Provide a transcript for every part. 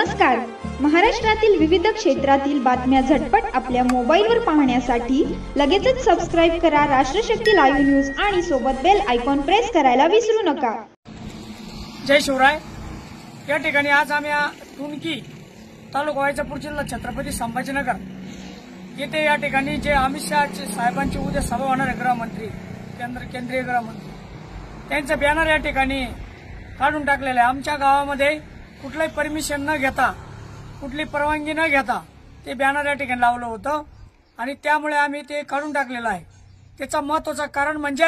नमस्कार. महाराष्ट्रातील विविध क्षेत्रातील बातम्या झटपट आपल्या मोबाईलवर पाहण्यासाठी लगेचच सबस्क्राइब करा राष्ट्रशक्ती लाईव्ह न्यूज आणि सोबत बेल आयकॉन प्रेस करायला विसरू नका. जय शिवराय. या ठिकाणी आज आम्ही टुनकी तालुका वायचापूर जिल्हा छत्रपती संभाजीनगर येथे या ठिकाणी जे अमित शहा साहेबांची उद्या सभा होणार आहे, गृहमंत्री केंद्रीय गृहमंत्री त्यांचं बॅनर या ठिकाणी काढून टाकलेलं आहे. आमच्या गावामध्ये कुठलाही परमिशन न घेता, कुठली परवानगी न घेता ते बॅनर या ठिकाणी लावलं होतं आणि त्यामुळे आम्ही ते काढून टाकलेलं आहे. त्याचा महत्त्वाचं कारण म्हणजे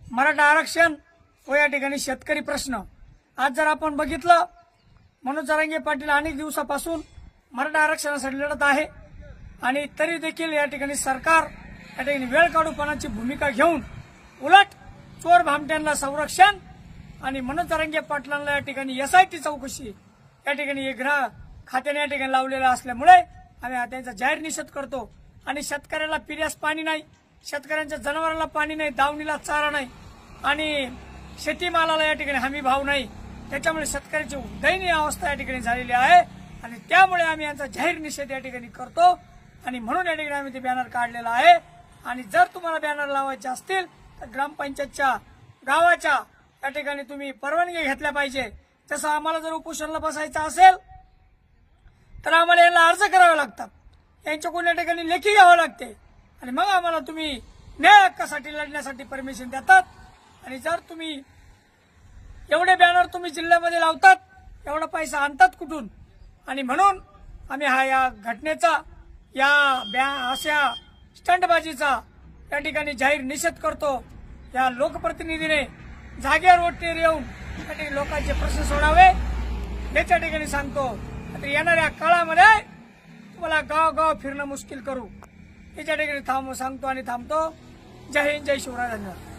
मराठा आरक्षण व या ठिकाणी शेतकरी प्रश्न. आज जर आपण बघितलं, मनोज जरांगे पाटील अनेक दिवसापासून मराठा आरक्षणासाठी लढत आहे आणि तरी देखील या ठिकाणी सरकार या ठिकाणी वेळ काढूपणाची भूमिका घेऊन उलट चोर भामट्यांना संरक्षण आणि मनोज जरांगे पाटलांना या ठिकाणी एसआयटी चौकशी या ठिकाणी गृह खात्याने या ठिकाणी लावलेला असल्यामुळे आम्ही त्यांचा जाहीर निषेध करतो. आणि शेतकऱ्याला पिण्यास पाणी नाही, शेतकऱ्यांच्या जनावरांना पाणी नाही, दावणीला चारा नाही आणि शेतीमालाला या ठिकाणी हमी भाव नाही. त्याच्यामुळे शेतकऱ्याची दयनीय अवस्था या ठिकाणी झालेली आहे आणि त्यामुळे आम्ही यांचा जाहीर निषेध या ठिकाणी करतो आणि म्हणून या ठिकाणी आम्ही ते बॅनर काढलेला आहे. आणि जर तुम्हाला बॅनर लावायचे असतील तर ग्रामपंचायतच्या गावाच्या या ठिकाणी तुम्ही परवानगी घेतल्या पाहिजे. तसं आम्हाला जर उपोषणाला बसायचं असेल तर आम्हाला यांना अर्ज करावे लागतात, यांच्याकडून या ठिकाणी लेखी घ्यावं लागते आणि मग आम्हाला तुम्ही न्याय हक्कासाठी लढण्यासाठी परमिशन देतात. आणि जर तुम्ही एवढे बॅनर तुम्ही जिल्ह्यामध्ये लावतात, एवढा पैसा आणतात कुठून? आणि म्हणून आम्ही या घटनेचा अशा स्टंटबाजीचा या ठिकाणी जाहीर निषेध करतो. या लोकप्रतिनिधीने जागेवर वोटेर येऊन त्या ठिकाणी लोकांचे प्रश्न सोडावे याच्या ठिकाणी सांगतो. आता येणाऱ्या काळामध्ये तुम्हाला गाव फिरणं मुश्किल करू याच्या ठिकाणी सांगतो आणि थांबतो. जय हिंद, जय शिवराय, धन्यवाद.